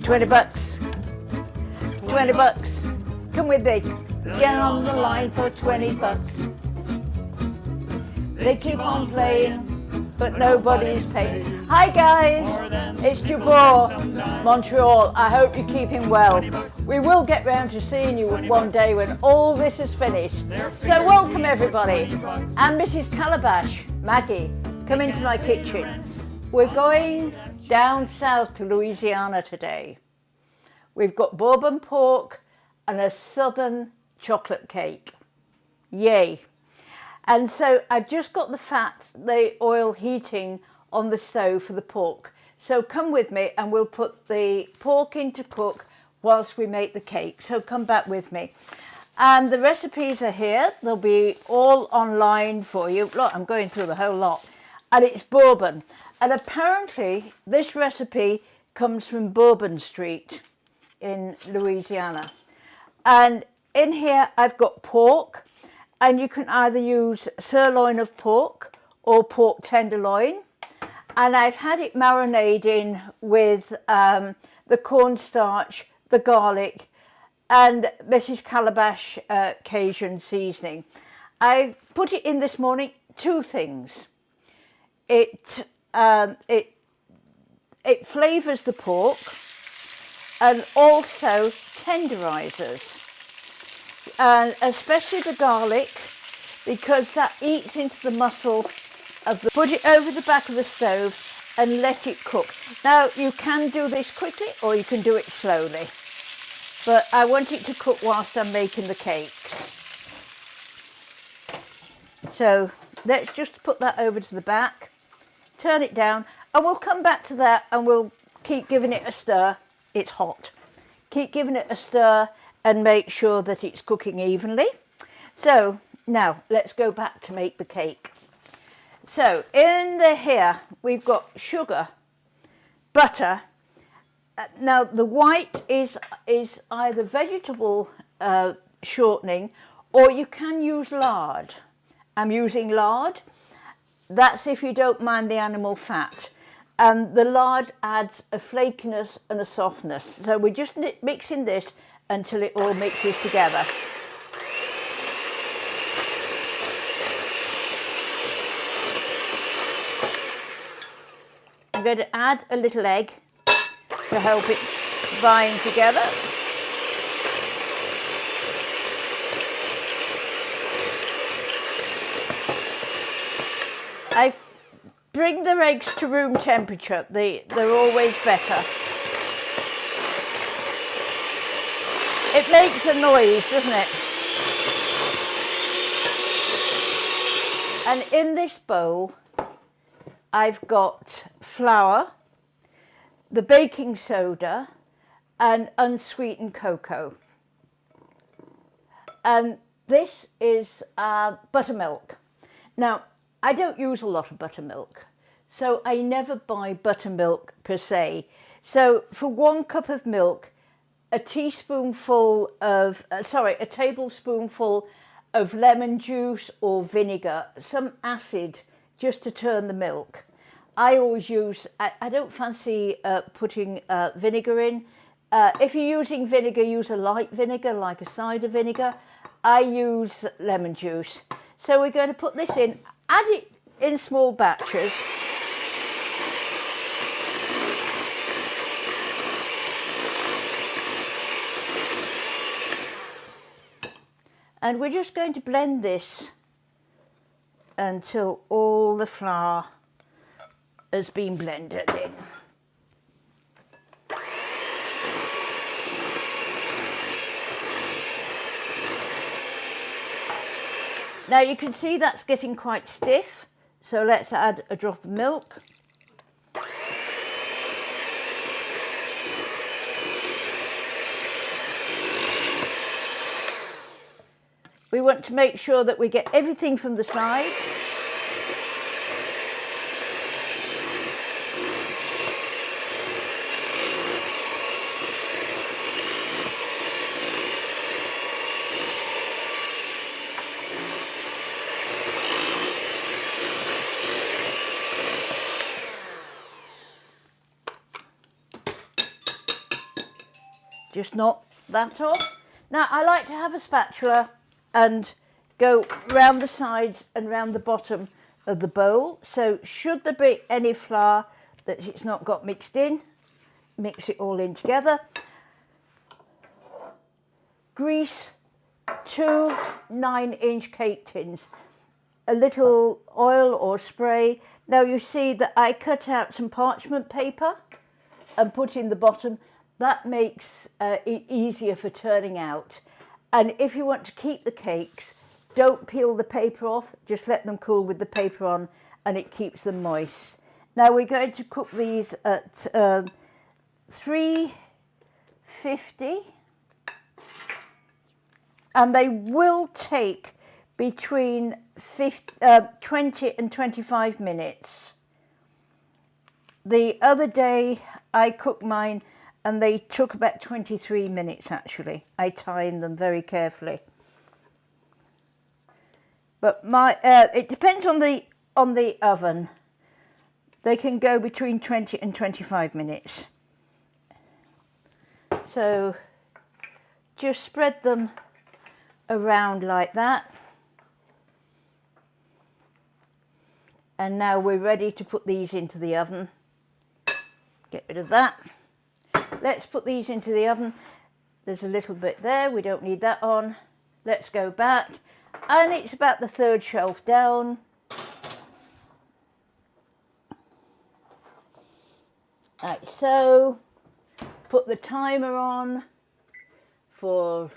20 bucks. 20 bucks. Come with me. Get on the line for 20 bucks. They keep on playing, but nobody's paying. Hi guys, it's Jabor, Montreal. I hope you're keeping well. We will get round to seeing you one day when all this is finished. So welcome everybody. And Mrs. Calabash, Maggie, come into my kitchen. We're going down south to Louisiana today. We've got Bourbon pork and a southern chocolate cake. Yay. And so I've just got the oil heating on the stove for the pork. So come with me and we'll put the pork in to cook whilst we make the cake. So come back with me. And the recipes are here. They'll be all online for you. Look, I'm going through the whole lot. And it's bourbon. And apparently this recipe comes from Bourbon Street in Louisiana. And in here I've got pork. And you can either use sirloin of pork or pork tenderloin. And I've had it marinating with the cornstarch, the garlic, and Mrs. Calabash Cajun seasoning. I put it in this morning. Two things. It flavours the pork and also tenderizes. And especially the garlic, because that eats into the muscle of the... Put it over the back of the stove and let it cook. Now you can do this quickly or you can do it slowly, but I want it to cook whilst I'm making the cakes. So let's just put that over to the back, turn it down, and we'll come back to that and we'll keep giving it a stir. It's hot. Keep giving it a stir and make sure that it's cooking evenly. So now let's go back to make the cake. So in here we've got sugar, butter. Now the white is either vegetable shortening or you can use lard. I'm using lard. That's if you don't mind the animal fat. And the lard adds a flakiness and a softness. So we're just mixing this until it all mixes together. I'm going to add a little egg to help it bind together. I bring the eggs to room temperature. They're always better. It makes a noise, doesn't it? And in this bowl, I've got flour, the baking soda, and unsweetened cocoa. And this is buttermilk. Now, I don't use a lot of buttermilk, so I never buy buttermilk per se. So for 1 cup of milk, a tablespoonful of lemon juice or vinegar, some acid just to turn the milk. I always use, I don't fancy putting vinegar in. If you're using vinegar, use a light vinegar like a cider vinegar. I use lemon juice. So we're going to put this in, add it in small batches. And we're just going to blend this until all the flour has been blended in. Now you can see that's getting quite stiff, so let's add a drop of milk. We want to make sure that we get everything from the sides. just knock that off. Now I like to have a spatula and go round the sides and round the bottom of the bowl. So should there be any flour that it's not got mixed in, mix it all in together. Grease 2 9-inch cake tins. A little oil or spray. Now you see that I cut out some parchment paper and put in the bottom. That makes it easier for turning out. And if you want to keep the cakes, don't peel the paper off, just let them cool with the paper on, and it keeps them moist. Now we're going to cook these at 350, and they will take between 20 and 25 minutes. The other day I cooked mine and they took about 23 minutes actually. I timed them very carefully. But it depends on the oven. They can go between 20 and 25 minutes. So just spread them around like that. And now we're ready to put these into the oven. Get rid of that. Let's put these into the oven. There's a little bit there, we don't need that on. Let's go back. And it's about the 3rd shelf down. Like so. Put the timer on for,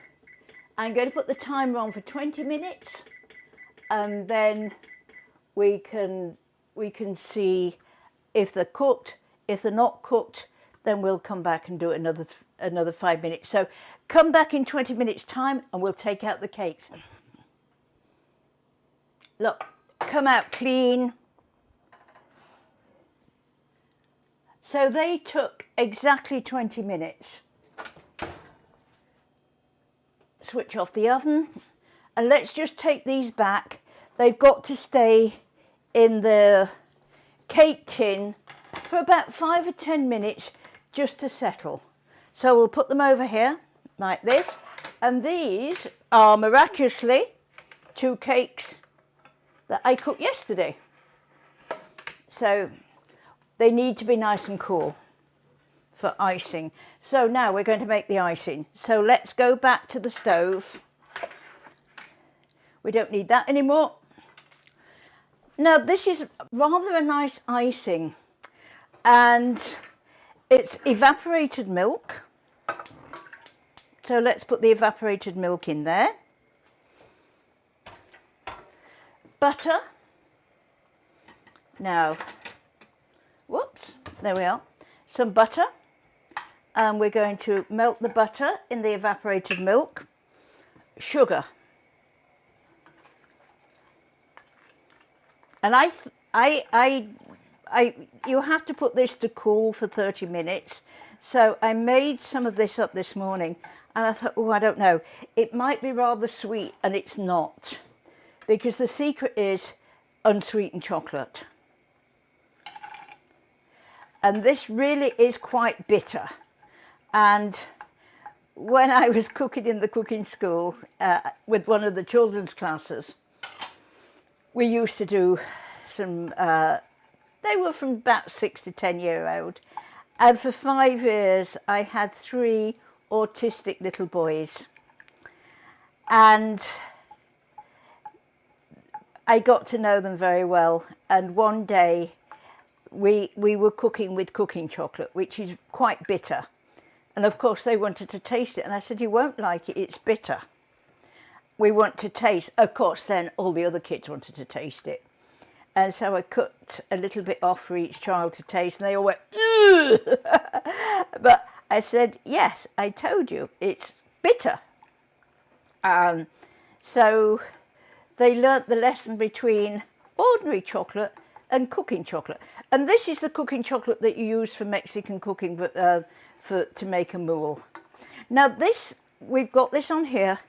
I'm going to put the timer on for 20 minutes. And then we can see if they're cooked. If they're not cooked, then we'll come back and do another 5 minutes. So come back in 20 minutes time and we'll take out the cakes. Look, come out clean. So they took exactly 20 minutes. Switch off the oven and let's just take these back. They've got to stay in the cake tin for about 5 or 10 minutes just to settle. So we'll put them over here like this, and these are miraculously 2 cakes that I cooked yesterday. So they need to be nice and cool for icing. So now we're going to make the icing. So let's go back to the stove. We don't need that anymore. Now this is rather a nice icing, and it's evaporated milk. So let's put the evaporated milk in there. Butter. Now, whoops, there we are. Some butter. And we're going to melt the butter in the evaporated milk. Sugar. And you have to put this to cool for 30 minutes. So I made some of this up this morning and I thought, oh, I don't know. It might be rather sweet, and it's not. Because the secret is unsweetened chocolate. And this really is quite bitter. And when I was cooking in the cooking school with one of the children's classes, we used to do some, they were from about 6 to 10 year old. And for 5 years, I had 3 autistic little boys. And I got to know them very well. And one day we were cooking with cooking chocolate, which is quite bitter. And of course they wanted to taste it. And I said, you won't like it, it's bitter. We want to taste. Of course, then all the other kids wanted to taste it. And so I cut a little bit off for each child to taste, and they all went, ugh! But I said, yes, I told you, it's bitter. So they learnt the lesson between ordinary chocolate and cooking chocolate. And this is the cooking chocolate that you use for Mexican cooking, but to make a mousse. Now this, we've got this on here,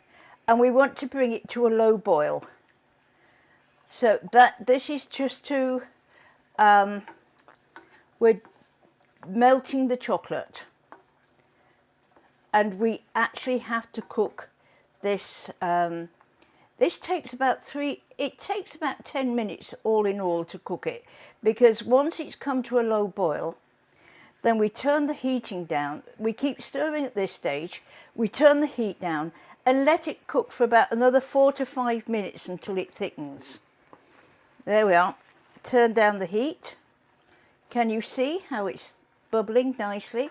and we want to bring it to a low boil. So this is just to, we're melting the chocolate. and we actually have to cook this. This takes about 10 minutes all in all to cook it, because once it's come to a low boil, then we turn the heating down. We keep stirring at this stage. We turn the heat down and let it cook for about another 4 to 5 minutes until it thickens. There we are. Turn down the heat. Can you see how it's bubbling nicely?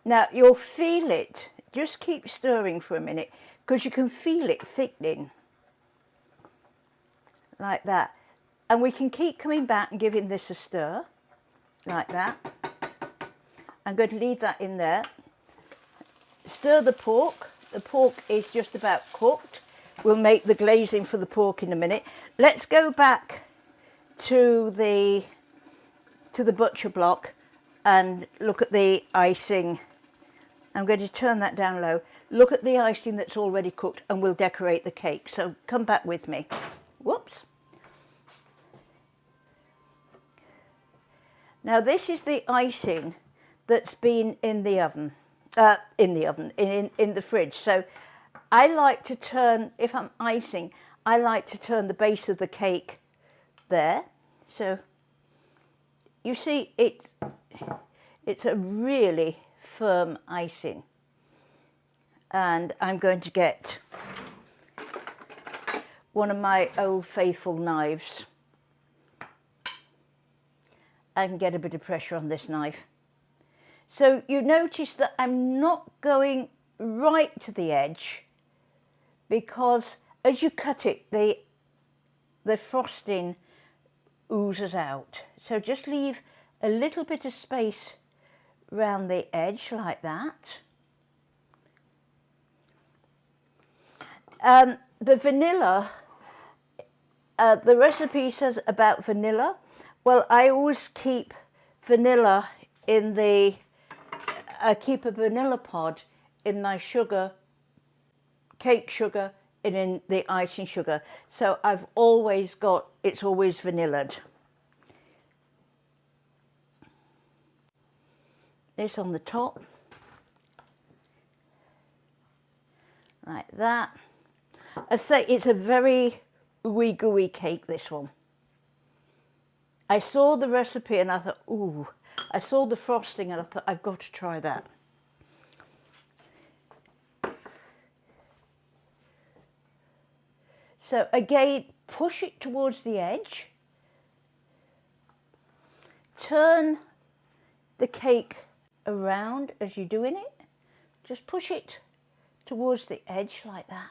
Now you'll feel it. Just keep stirring for a minute, because you can feel it thickening. Like that. And we can keep coming back and giving this a stir. Like that. I'm going to leave that in there. Stir the pork. The pork is just about cooked. We'll make the glazing for the pork in a minute. Let's go back to the butcher block and look at the icing. I'm going to turn that down low. Look at the icing that's already cooked, and we'll decorate the cake. So come back with me. Whoops. Now this is the icing that's been in the oven, in the fridge. So I like to turn, if I'm icing, I like to turn the base of the cake there. So you see it's a really firm icing. And I'm going to get one of my old faithful knives. I can get a bit of pressure on this knife. So you notice that I'm not going right to the edge, because as you cut it, the frosting oozes out. So just leave a little bit of space around the edge like that. The vanilla, the recipe says about vanilla. Well, I always keep vanilla in the, I keep a vanilla pod in my sugar, cake sugar, and in the icing sugar. So I've always got, it's always vanillaed. This on the top, like that. I say it's a very ooey gooey cake, this one. I saw the recipe and I thought, ooh, I saw the frosting and I thought, I've got to try that. So again, push it towards the edge. Turn the cake around as you're doing it. Just push it towards the edge like that.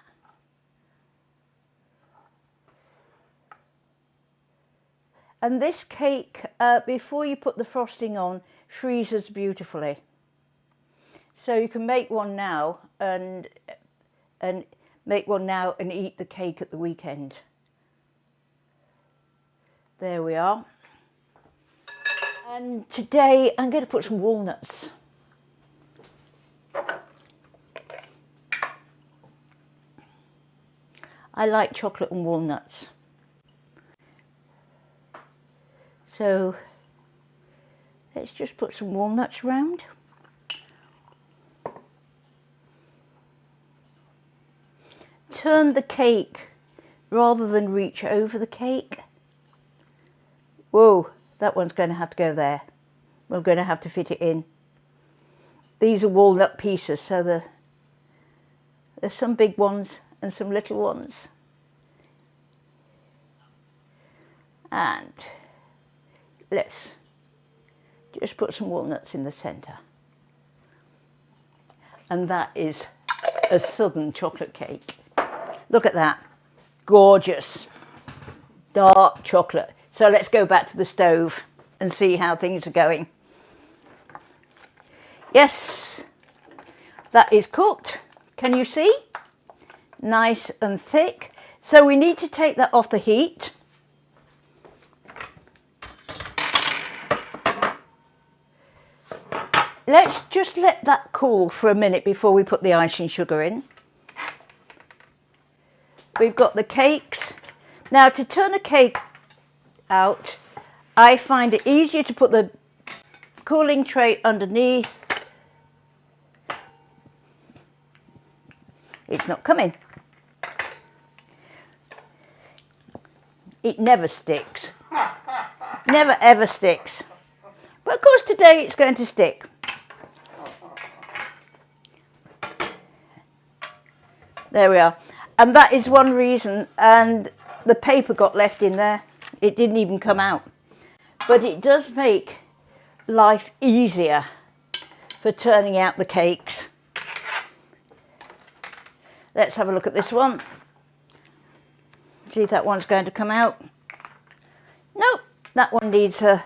And this cake, before you put the frosting on, freezes beautifully. So you can make one now and make one now and eat the cake at the weekend. There we are. And today I'm going to put some walnuts. I like chocolate and walnuts. So let's just put some walnuts round. Turn the cake rather than reach over the cake. Whoa, that one's going to have to go there. We're going to have to fit it in. These are walnut pieces, so there's some big ones and some little ones. And let's just put some walnuts in the centre. And that is a southern chocolate cake. Look at that. Gorgeous. Dark chocolate. So let's go back to the stove and see how things are going. Yes, that is cooked. Can you see? Nice and thick. So we need to take that off the heat. Let's just let that cool for a minute before we put the icing sugar in. We've got the cakes. Now to turn a cake out, I find it easier to put the cooling tray underneath it's not coming. It never sticks. Never ever sticks. But of course today it's going to stick. There we are. And that is one reason, and the paper got left in there. It didn't even come out. But it does make life easier for turning out the cakes. Let's have a look at this one. See if that one's going to come out. Nope, that one needs a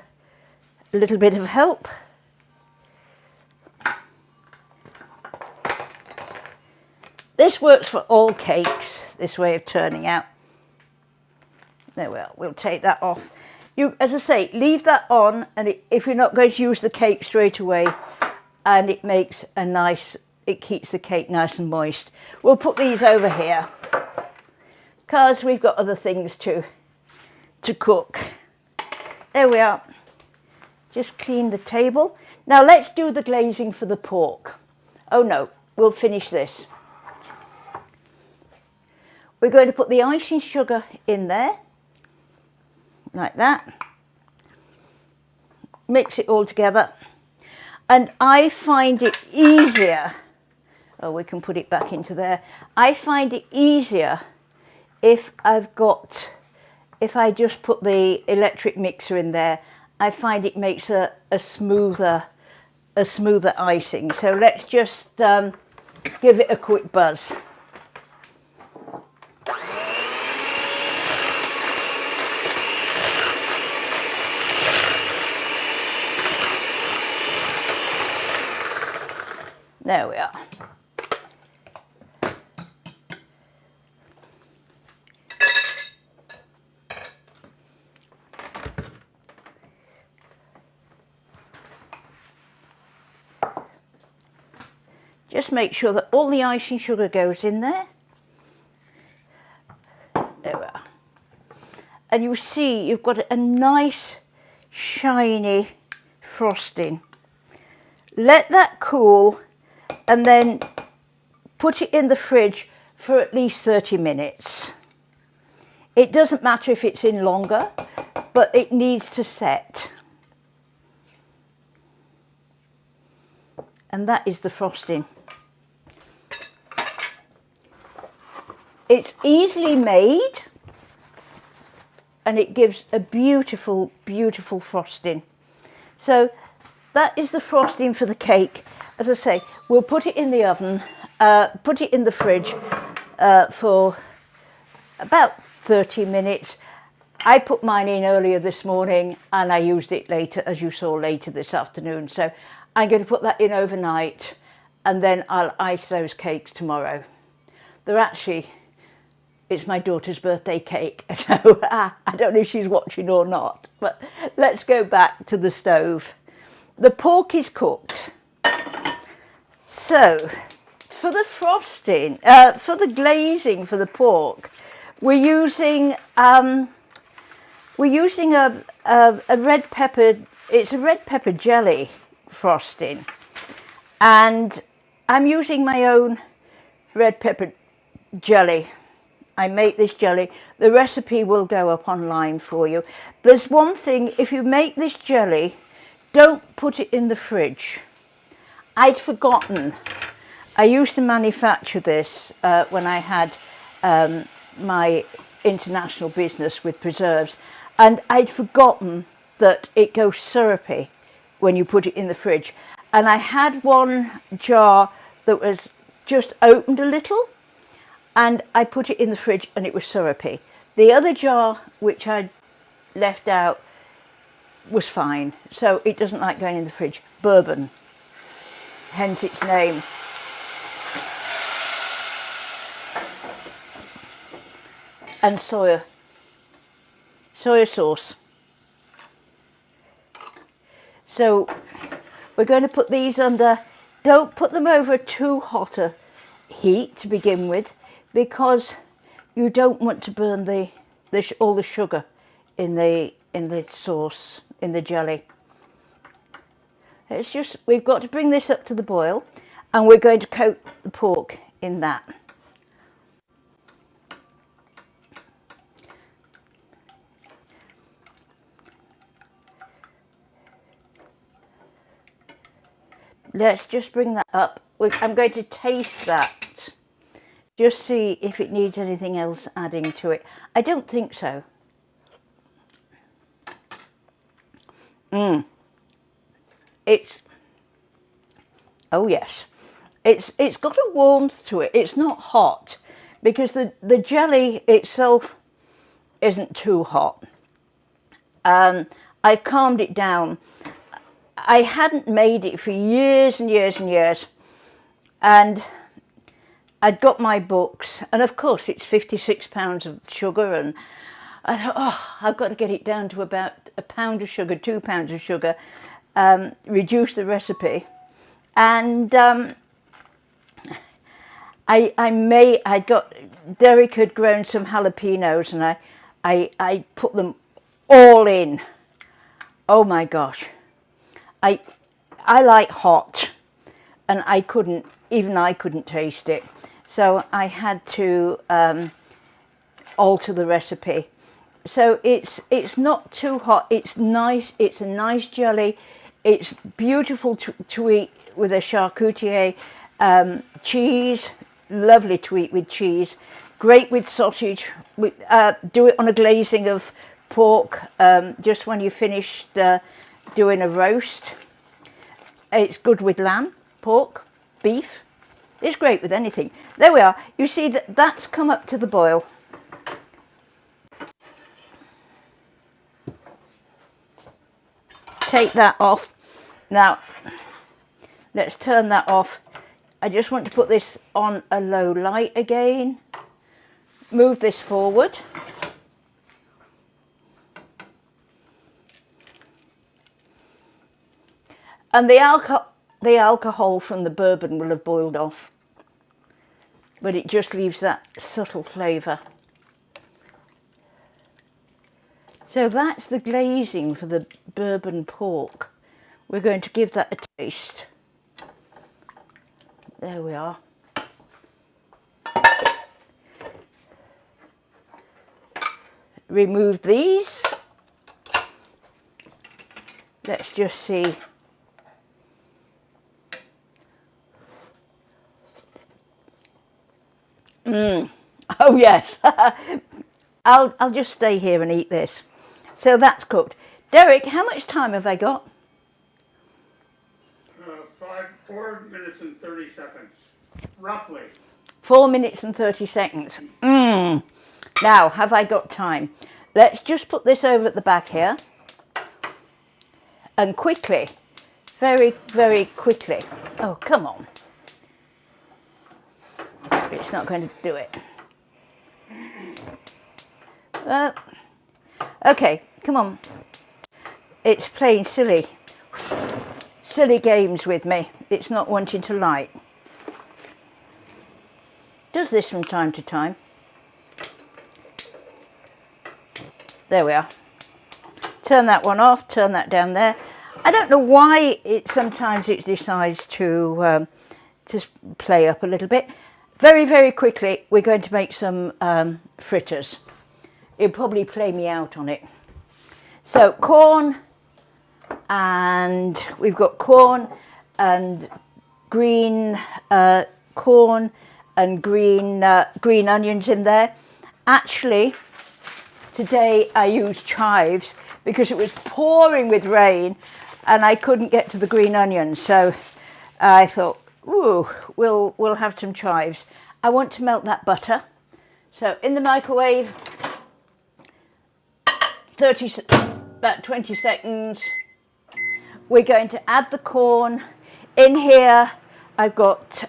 little bit of help. This works for all cakes, this way of turning out. There we are, we'll take that off. You, as I say, leave that on, and if you're not going to use the cake straight away, and it makes a nice, it keeps the cake nice and moist. We'll put these over here, because we've got other things to cook. There we are. Just clean the table. Now let's do the glazing for the pork. Oh no, we'll finish this. We're going to put the icing sugar in there, like that. Mix it all together. And I find it easier, oh, we can put it back into there. I find it easier if I just put the electric mixer in there. I find it makes a smoother icing. So let's just give it a quick buzz. There we are. Just make sure that all the icing sugar goes in there. There we are. And you see you've got a nice shiny frosting. Let that cool and then put it in the fridge for at least 30 minutes. It doesn't matter if it's in longer, but it needs to set. And that is the frosting. It's easily made and it gives a beautiful, beautiful frosting. So that is the frosting for the cake. As I say, we'll put it in the oven, put it in the fridge for about 30 minutes. I put mine in earlier this morning and I used it later, as you saw, later this afternoon. So I'm going to put that in overnight and then I'll ice those cakes tomorrow. They're actually, it's my daughter's birthday cake, so I don't know if she's watching or not, but let's go back to the stove. The pork is cooked. So for the frosting, for the glazing for the pork, we're using a red pepper. It's a red pepper jelly frosting, and I'm using my own red pepper jelly. I make this jelly. The recipe will go up online for you. There's one thing, if you make this jelly, don't put it in the fridge. I'd forgotten. I used to manufacture this when I had my international business with preserves, and I'd forgotten that it goes syrupy when you put it in the fridge. And I had one jar that was just opened a little, and I put it in the fridge and it was syrupy. The other jar, which I'd left out, was fine. So it doesn't like going in the fridge. Bourbon, hence its name. And soya sauce. So we're going to put these under. Don't put them over too hot a heat to begin with, because you don't want to burn all the sugar in the sauce, in the jelly. It's just, we've got to bring this up to the boil, and we're going to coat the pork in that. Let's just bring that up. I'm going to taste that. Just see if it needs anything else adding to it. I don't think so. It's, oh yes, it's got a warmth to it. It's not hot because the jelly itself isn't too hot. I calmed it down. I hadn't made it for years and years and years, and I'd got my books, and of course it's 56 pounds of sugar, and I thought, oh, I've got to get it down to about a pound of sugar, 2 pounds of sugar, reduce the recipe, and Derek had grown some jalapenos, and I put them all in. Oh my gosh. I like hot, and I couldn't taste it. So I had to alter the recipe. So it's not too hot. It's nice. It's a nice jelly. It's beautiful to eat with a charcuterie. Cheese, lovely to eat with cheese. Great with sausage. Do it on a glazing of pork just when you finished doing a roast. It's good with lamb, pork, beef. It's great with anything. There we are. You see that's come up to the boil. Take that off. Now, let's turn that off. I just want to put this on a low light again. Move this forward. And the alcohol from the bourbon will have boiled off, but it just leaves that subtle flavour. So that's the glazing for the bourbon pork. We're going to give that a taste. There we are. Remove these. Let's just see. Oh yes. I'll just stay here and eat this. So that's cooked. Derek, how much time have I got? 4 minutes and 30 seconds, roughly. 4 minutes and 30 seconds. Now, have I got time? Let's just put this over at the back here. And quickly, very, very quickly. Oh, come on. It's not going to do it. Okay, come on. It's playing silly games with me. It's not wanting to light. Does this from time to time. There we are. Turn that one off, turn that down there. I don't know why sometimes it decides to play up a little bit. Very, very quickly, we're going to make some fritters. It'll probably play me out on it. So corn, and we've got corn and green green onions in there. Actually, today I used chives because it was pouring with rain and I couldn't get to the green onions. So I thought, ooh, we'll have some chives. I want to melt that butter. So in the microwave, about 20 seconds. We're going to add the corn. In here, I've got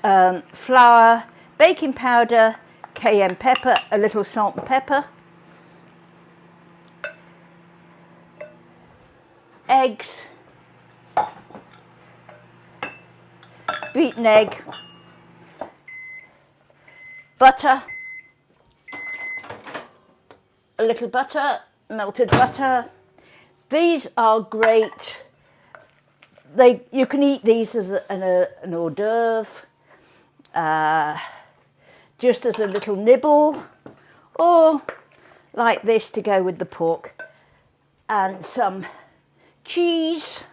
flour, baking powder, cayenne pepper, a little salt and pepper, eggs, beaten egg, butter, a little butter, melted butter. These are great. You can eat these as an hors d'oeuvre, just as a little nibble, or like this to go with the pork, and some cheese,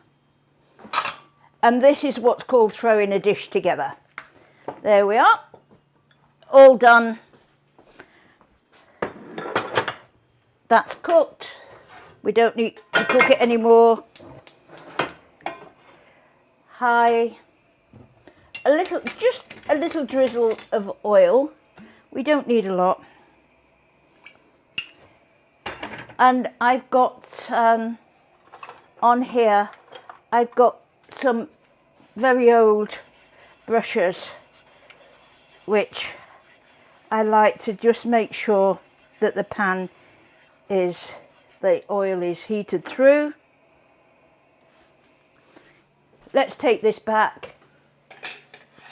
And this is what's called throwing a dish together. There we are, all done. That's cooked. We don't need to cook it anymore. High, just a little drizzle of oil. We don't need a lot. And I've got on here, I've got some very old brushes, which I like to just make sure that the oil is heated through. Let's take this back.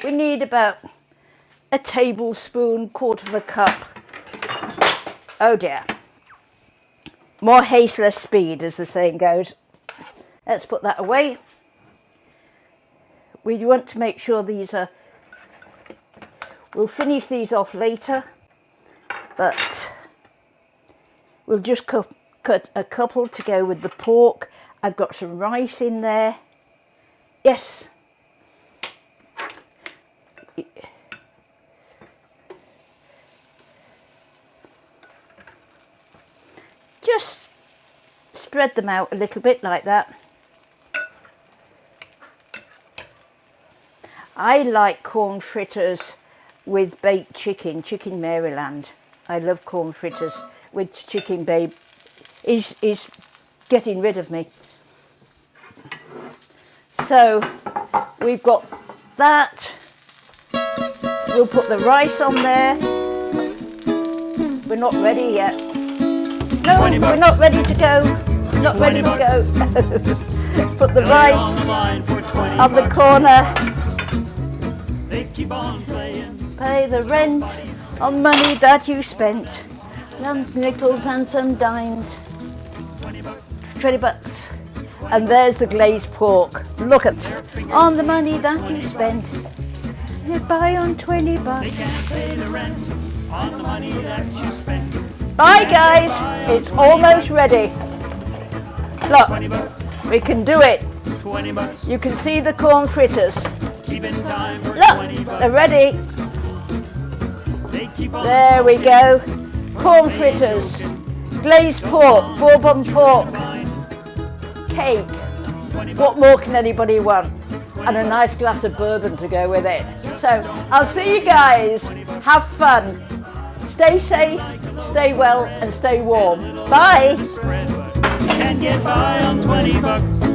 We need about a tablespoon, quarter of a cup. Oh dear. More haste, less speed, as the saying goes. Let's put that away. We want to make sure these are, we'll finish these off later, but we'll just cut a couple to go with the pork. I've got some rice in there. Yes. Just spread them out a little bit like that. I like corn fritters with baked chicken, chicken Maryland. I love corn fritters with chicken. Babe is getting rid of me. So we've got that. We'll put the rice on there. We're not ready yet. No, we're not ready to go. Not ready to go. Put the rice on the corner. Pay the rent on money that you spent. Some nickels and some dimes. 20 bucks. And there's the glazed pork. Look at it. On the money that you spent. You buy on 20 bucks. Pay the rent on the money that you spent. Bye guys, it's almost ready. Look, we can do it. You can see the corn fritters. Look, they're ready. There we go. Corn fritters, glazed pork, Bourbon pork, cake. What more can anybody want? And a nice glass of bourbon to go with it. So I'll see you guys. Have fun. Stay safe, stay well, and stay warm. Bye. Can get by on 20 bucks.